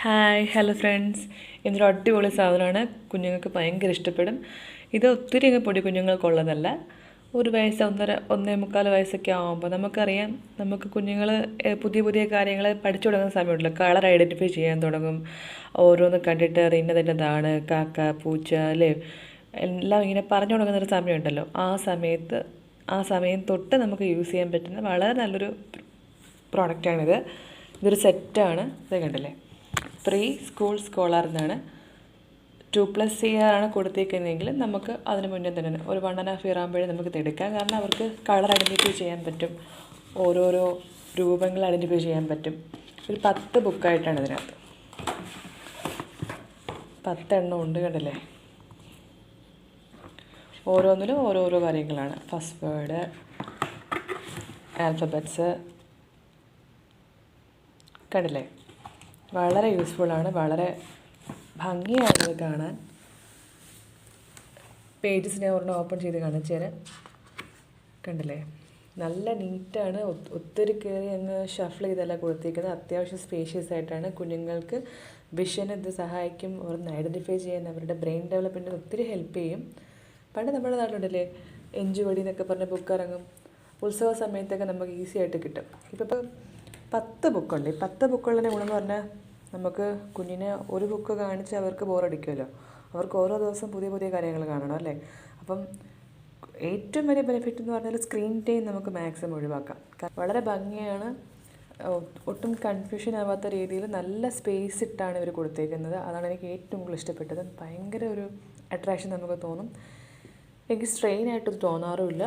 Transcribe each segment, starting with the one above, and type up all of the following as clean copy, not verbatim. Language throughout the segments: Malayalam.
Hello friends. ഇതൊരു അടിപൊളി സാധനമാണ്, കുഞ്ഞുങ്ങൾക്ക് ഭയങ്കര ഇഷ്ടപ്പെടും. ഇത് ഒത്തിരി അങ്ങ് പൊടി കുഞ്ഞുങ്ങൾക്കുള്ളതല്ല. ഒരു വയസ്സ് 1.25 വയസ്സൊക്കെ ആകുമ്പോൾ നമുക്കറിയാം, നമുക്ക് കുഞ്ഞുങ്ങൾ പുതിയ പുതിയ കാര്യങ്ങൾ പഠിച്ചു തുടങ്ങുന്ന സമയമുണ്ടല്ലോ. കളർ ഐഡൻറ്റിഫൈ ചെയ്യാൻ തുടങ്ങും. ഓരോന്ന് കണ്ടിട്ട് ഇന്നതാണ് കാക്ക, പൂച്ച അല്ലേ, എല്ലാം ഇങ്ങനെ പറഞ്ഞു തുടങ്ങുന്നൊരു സമയമുണ്ടല്ലോ. ആ സമയം തൊട്ട് നമുക്ക് യൂസ് ചെയ്യാൻ പറ്റുന്ന വളരെ നല്ലൊരു പ്രോഡക്റ്റാണിത്. ഇതൊരു സെറ്റാണ്. ഇത് കണ്ടില്ലേ, പ്രീ സ്കൂൾ സ്കോളർ എന്നാണ്. 2+ ഇയർ ആണ് കൊടുത്തേക്കുന്നതെങ്കിൽ നമുക്ക് അതിന് മുന്നേ തന്നെ ഒരു 1.5 ഇയർ ആകുമ്പോഴേ നമുക്ക് എടുക്കാം. കാരണം അവർക്ക് കളർ ഐഡൻറ്റിഫൈ ചെയ്യാൻ പറ്റും, ഓരോരോ രൂപങ്ങൾ ഐഡൻറ്റിഫൈ ചെയ്യാൻ പറ്റും. ഒരു 10 ബുക്കായിട്ടാണ് ഇതിനകത്ത്, 10 എണ്ണം ഉണ്ട്. കണ്ടില്ലേ, ഓരോന്നിലും ഓരോരോ കാര്യങ്ങളാണ്. ഫസ്റ്റ് വേർഡ്, ആൽഫബറ്റ്സ്, കണ്ടില്ലേ. വളരെ യൂസ്ഫുള്ളാണ്, വളരെ ഭംഗിയാണ് ഇത് കാണാൻ. പേജസ് ഞാൻ ഒരെണ്ണം ഓപ്പൺ ചെയ്ത് കാണിച്ചു തരാം. കണ്ടില്ലേ, നല്ല നീറ്റാണ്. ഒത്തിരി കയറി അങ്ങ് ഷഫിൾ ചെയ്തല്ല കൊടുത്തിരിക്കുന്നത്. അത്യാവശ്യം സ്പേഷ്യസ് ആയിട്ടാണ്. കുഞ്ഞുങ്ങൾക്ക് വിഷന് ഇത് സഹായിക്കും. അവരൊന്ന് ഐഡൻറ്റിഫൈ ചെയ്യാൻ, അവരുടെ ബ്രെയിൻ ഡെവലപ്മെൻറ്റിന് ഒത്തിരി ഹെൽപ്പ് ചെയ്യും. പണ്ട് നമ്മുടെ നാട്ടിലുണ്ടല്ലേ, എഞ്ചുവടി എന്നൊക്കെ പറഞ്ഞ ബുക്ക് ഇറങ്ങും. ഉത്സവ സമയത്തൊക്കെ നമുക്ക് ഈസി ആയിട്ട് കിട്ടും. ഇപ്പോൾ 10 ബുക്കുണ്ട്. ഈ 10 ബുക്കുള്ളതിൻ്റെ ഗുണമെന്ന് പറഞ്ഞാൽ, നമുക്ക് കുഞ്ഞിനെ ഒരു ബുക്ക് കാണിച്ച് അവർക്ക് ബോറടിക്കുമല്ലോ. അവർക്ക് ഓരോ ദിവസം പുതിയ പുതിയ കാര്യങ്ങൾ കാണണം അല്ലേ. അപ്പം ഏറ്റവും വലിയ ബെനിഫിറ്റ് എന്ന് പറഞ്ഞാൽ സ്ക്രീൻ ടൈം നമുക്ക് മാക്സിമം ഒഴിവാക്കാം. വളരെ ഭംഗിയാണ്, ഒട്ടും കൺഫ്യൂഷൻ ആവാത്ത രീതിയിൽ നല്ല സ്പേസ് ഇട്ടാണ് ഇവർ കൊടുത്തേക്കുന്നത്. അതാണ് എനിക്ക് ഏറ്റവും കൂടുതൽ ഇഷ്ടപ്പെട്ടത്. ഭയങ്കര ഒരു അട്രാക്ഷൻ നമുക്ക് തോന്നും. എനിക്ക് സ്ട്രെയിൻ ആയിട്ടത് തോന്നാറുമില്ല.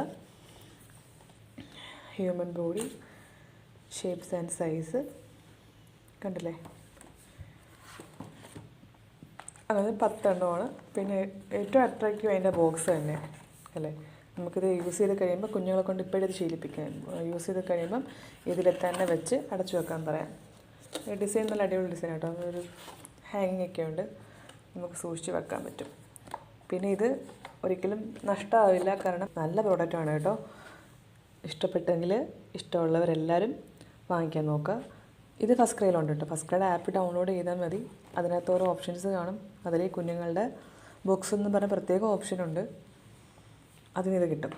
Human body shapes and size കണ്ടില്ലേ, അങ്ങനെ 10 എണ്ണമാണ്. പിന്നെ ഏറ്റവും അട്രാക്റ്റീവ് അതിൻ്റെ ബോക്സ് തന്നെ അല്ലേ. നമുക്കിത് യൂസ് ചെയ്ത് കഴിയുമ്പോൾ, കുഞ്ഞുങ്ങളെ കൊണ്ട് ഇപ്പോഴത് ശീലിപ്പിക്കാൻ, യൂസ് ചെയ്ത് കഴിയുമ്പം ഇതിൽ തന്നെ വെച്ച് അടച്ചു വെക്കാൻ പറയാം. ഡിസൈൻ നല്ല അടിപൊളി ഡിസൈൻ കേട്ടോ. ഒരു ഹാങ്ങിങ് ഒക്കെ ഉണ്ട്, നമുക്ക് സൂക്ഷിച്ച് വെക്കാൻ പറ്റും. പിന്നെ ഇത് ഒരിക്കലും നഷ്ടമാവില്ല, കാരണം നല്ല പ്രോഡക്റ്റാണ് കേട്ടോ. ഇഷ്ടപ്പെട്ടെങ്കിൽ ഇഷ്ടമുള്ളവരെല്ലാവരും വാങ്ങിക്കാൻ നോക്കുക. ഇത് ഫസ്റ്റ് ക്രൈയിലുണ്ട് കേട്ടോ. ഫസ്റ്റ് ക്രൈയുടെ ആപ്പ് ഡൗൺലോഡ് ചെയ്താൽ മതി. അതിനകത്ത് ഓരോ ഓപ്ഷൻസ് കാണും. അതിൽ കുഞ്ഞുങ്ങളുടെ ബുക്സ് എന്ന് പറഞ്ഞ പ്രത്യേക ഓപ്ഷനുണ്ട്, അതിനിത് കിട്ടും.